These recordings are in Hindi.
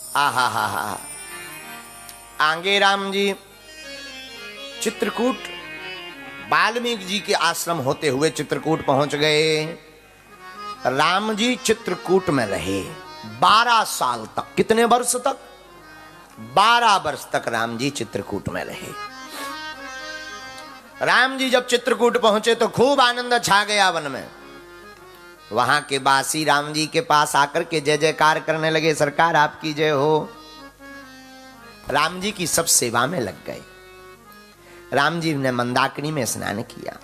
आहा हा हा। आगे राम जी चित्रकूट, वाल्मीकि जी के आश्रम होते हुए चित्रकूट पहुंच गए। राम जी चित्रकूट में रहे 12 साल तक। कितने वर्ष तक? 12 वर्ष तक राम जी चित्रकूट में रहे। राम जी जब चित्रकूट पहुंचे तो खूब आनंद छा गया वन में। वहां के बासी राम जी के पास आकर के जय जयकार करने लगे, सरकार आपकी जय हो। राम जी की सब सेवा में लग गए। राम जी ने मंदाकिनी में स्नान किया,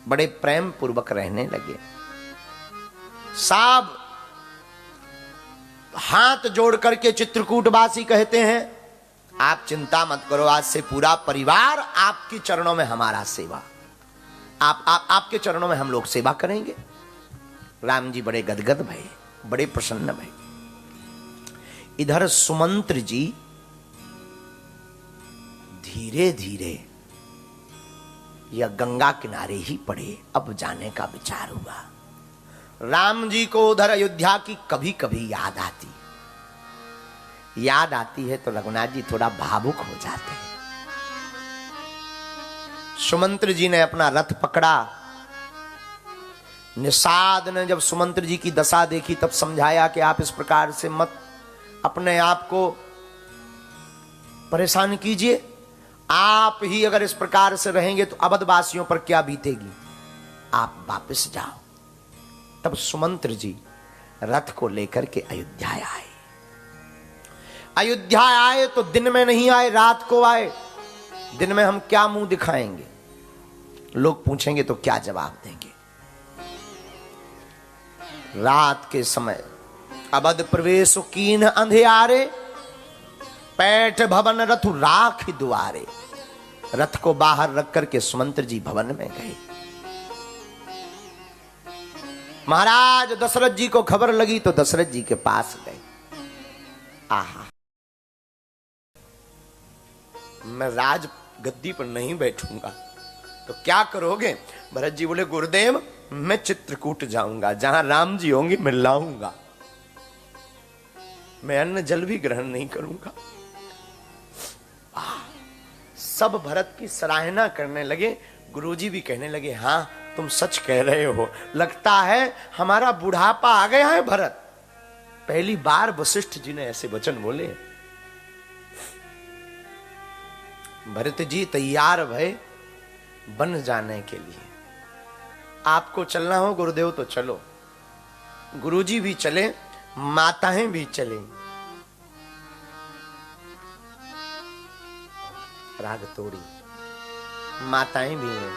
बड़े प्रेम पूर्वक रहने लगे। सब हाथ जोड़ करके चित्रकूटवासी कहते हैं आप चिंता मत करो, आज से पूरा परिवार आपके चरणों में हमारा सेवा, आपके चरणों में हम लोग सेवा करेंगे। राम जी बड़े गदगद भये, बड़े प्रसन्न भये। इधर सुमंत्र जी धीरे धीरे यह गंगा किनारे ही पड़े। अब जाने का विचार हुआ। राम जी को उधर अयोध्या की कभी कभी याद आती है तो रघुनाथ जी थोड़ा भावुक हो जाते हैं। सुमंत्र जी ने अपना रथ पकड़ा। निषाद ने जब सुमंत्र जी की दशा देखी तब समझाया कि आप इस प्रकार से मत अपने आप को परेशान कीजिए। आप ही अगर इस प्रकार से रहेंगे तो अवधवासियों पर क्या बीतेगी, आप वापस जाओ। तब सुमंत्र जी रथ को लेकर के अयोध्या आए। अयोध्या आए तो दिन में नहीं आए, रात को आए। दिन में हम क्या मुंह दिखाएंगे, लोग पूछेंगे तो क्या जवाब देंगे। रात के समय अवध प्रवेश कीन अंधियारे, पैठ भवन रथु राख द्वारे। रथ को बाहर रख करके सुमंत्र जी भवन में गए। महाराज दशरथ जी को खबर लगी तो दशरथ जी के पास गए। आहा, मैं राज गद्दी पर नहीं बैठूंगा तो क्या करोगे? भरत जी बोले गुरुदेव मैं चित्रकूट जाऊंगा, जहां राम जी होंगे मैं लाऊंगा, मैं अन्न जल भी ग्रहण नहीं करूंगा। सब भरत की सराहना करने लगे। गुरुजी भी कहने लगे हाँ तुम सच कह रहे हो, लगता है हमारा बुढ़ापा आ गया है भरत। पहली बार वशिष्ठ जी ने ऐसे वचन बोले। भरत जी तैयार भय बन जाने के लिए। आपको चलना हो गुरुदेव तो चलो। गुरुजी भी चले, माताएं भी चले। राग तोड़ी माताएं भी हैं,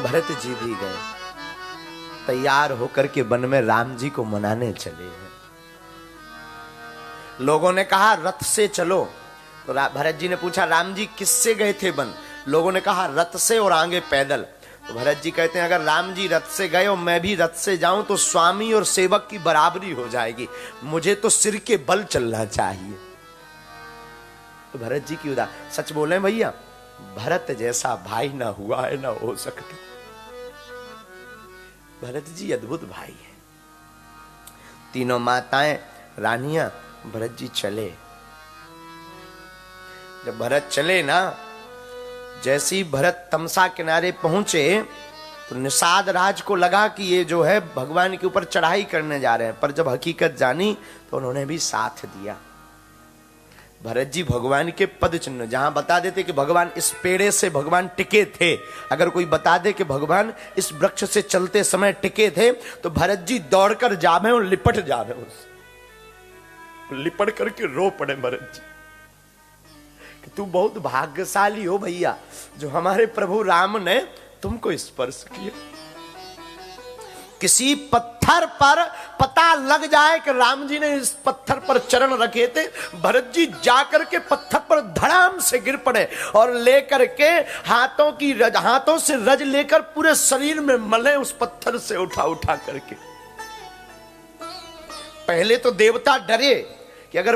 भरत जी भी गए। तैयार होकर के वन में राम जी को मनाने चले हैं। लोगों ने कहा रथ से चलो, तो भरत जी ने पूछा राम जी किससे गए थे वन? लोगों ने कहा रथ से और आगे पैदल। तो भरत जी कहते हैं अगर राम जी रथ से गए और मैं भी रथ से जाऊं तो स्वामी और सेवक की बराबरी हो जाएगी, मुझे तो सिर के बल चलना चाहिए। तो भरत जी की उदार, सच बोले भैया भरत जैसा भाई ना हुआ है ना हो सकता। भरत जी अद्भुत भाई है। तीनों माताएं रानियां, भरत जी चले। जब भरत चले ना, जैसे ही भरत तमसा किनारे पहुंचे तो निषाद राज को लगा कि ये जो है भगवान के ऊपर चढ़ाई करने जा रहे हैं, पर जब हकीकत जानी तो उन्होंने भी साथ दिया। भरत जी भगवान के पद चिन्ह, जहां बता देते कि भगवान इस पेड़े से भगवान टिके थे, अगर कोई बता दे कि भगवान इस वृक्ष से चलते समय टिके थे तो भरत जी दौड़कर जावे और लिपट जावे, उससे लिपट करके रो पड़े भरत जी कि तू बहुत भाग्यशाली हो भैया जो हमारे प्रभु राम ने तुमको स्पर्श किया। किसी पत्थर पर पता लग जाए कि राम जी ने इस पत्थर पर चरण रखे थे, भरत जी जाकर के पत्थर पर धड़ाम से गिर पड़े और लेकर के हाथों से रज लेकर पूरे शरीर में मले उस पत्थर से उठा उठा करके। पहले तो देवता डरे कि अगर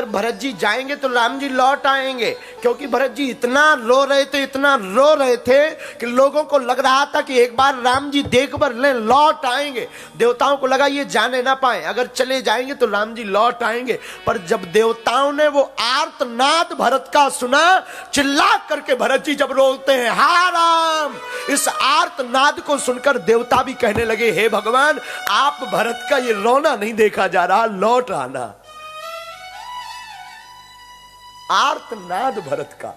भरत जी जाएंगे तो राम जी लौट आएंगे, क्योंकि भरत जी इतना रो रहे थे कि लोगों को लग रहा था कि एक बार राम जी देख भर ले, लौट आएंगे। देवताओं को लगा ये जाने ना पाए, अगर चले जाएंगे तो राम जी लौट आएंगे। पर जब देवताओं ने वो आर्तनाद भरत का सुना, चिल्ला करके भरत जी जब रोते हैं हा राम, इस आर्तनाद को सुनकर देवता भी कहने लगे हे भगवान, आप भरत का ये रोना नहीं देखा जा रहा, लौट आना। आर्तनाद भरत का,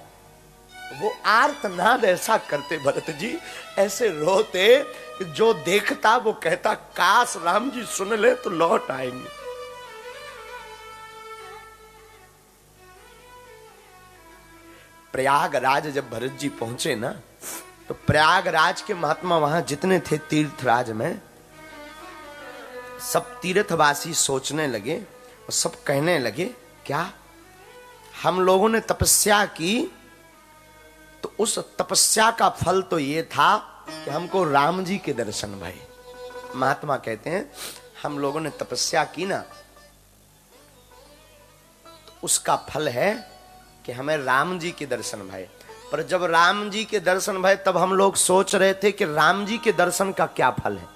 वो आर्तनाद ऐसा करते भरत जी, ऐसे रोते कि जो देखता वो कहता काश राम जी सुन ले तो लौट आएंगे। प्रयागराज जब भरत जी पहुंचे ना, तो प्रयागराज के महात्मा वहां जितने थे तीर्थराज में, सब तीर्थवासी सोचने लगे और सब कहने लगे क्या हम लोगों ने तपस्या की तो उस तपस्या का फल तो ये था कि हमको राम जी के दर्शन भये। महात्मा कहते हैं हम लोगों ने तपस्या की ना, तो उसका फल है कि हमें राम जी के दर्शन भये। पर जब राम जी के दर्शन भये तब हम लोग सोच रहे थे कि राम जी के दर्शन का क्या फल है।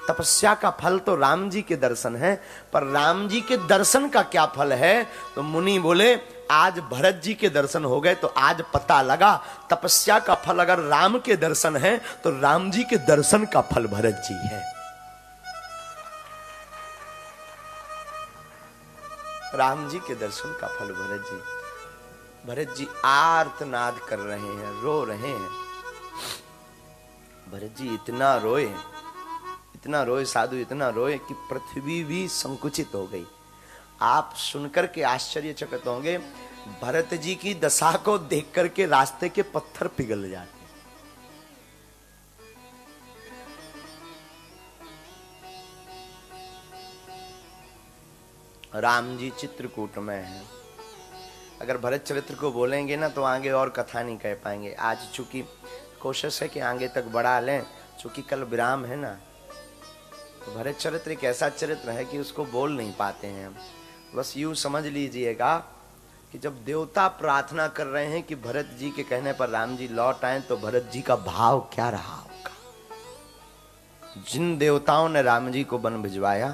तपस्या का फल तो राम जी के दर्शन है, पर राम जी के दर्शन का क्या फल है। तो मुनि बोले आज भरत जी के दर्शन हो गए, तो आज पता लगा तपस्या का फल अगर राम के दर्शन है तो राम जी के दर्शन का फल भरत जी है। राम जी के दर्शन का फल भरत जी आर्तनाद कर रहे हैं, रो रहे हैं। भरत जी इतना रोए साधु, इतना रोए कि पृथ्वी भी संकुचित हो गई। आप सुनकर के आश्चर्यचकित होंगे, भरत जी की दशा को देख करके रास्ते के पत्थर पिघल जाते। राम जी चित्रकूट में हैं। अगर भरत चरित्र को बोलेंगे ना तो आगे और कथा नहीं कह पाएंगे। आज चूंकि कोशिश है कि आगे तक बढ़ा लें, चूंकि कल विराम है ना, तो भरत चरित्र एक ऐसा चरित्र है कि उसको बोल नहीं पाते हैं हम। बस यूं समझ लीजिएगा कि जब देवता प्रार्थना कर रहे हैं कि भरत जी के कहने पर राम जी लौट आए, तो भरत जी का भाव क्या रहा होगा। जिन देवताओं ने राम जी को वन भिजवाया,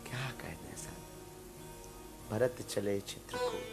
क्या कहते हैं साहब, भरत चले चित्रकूट।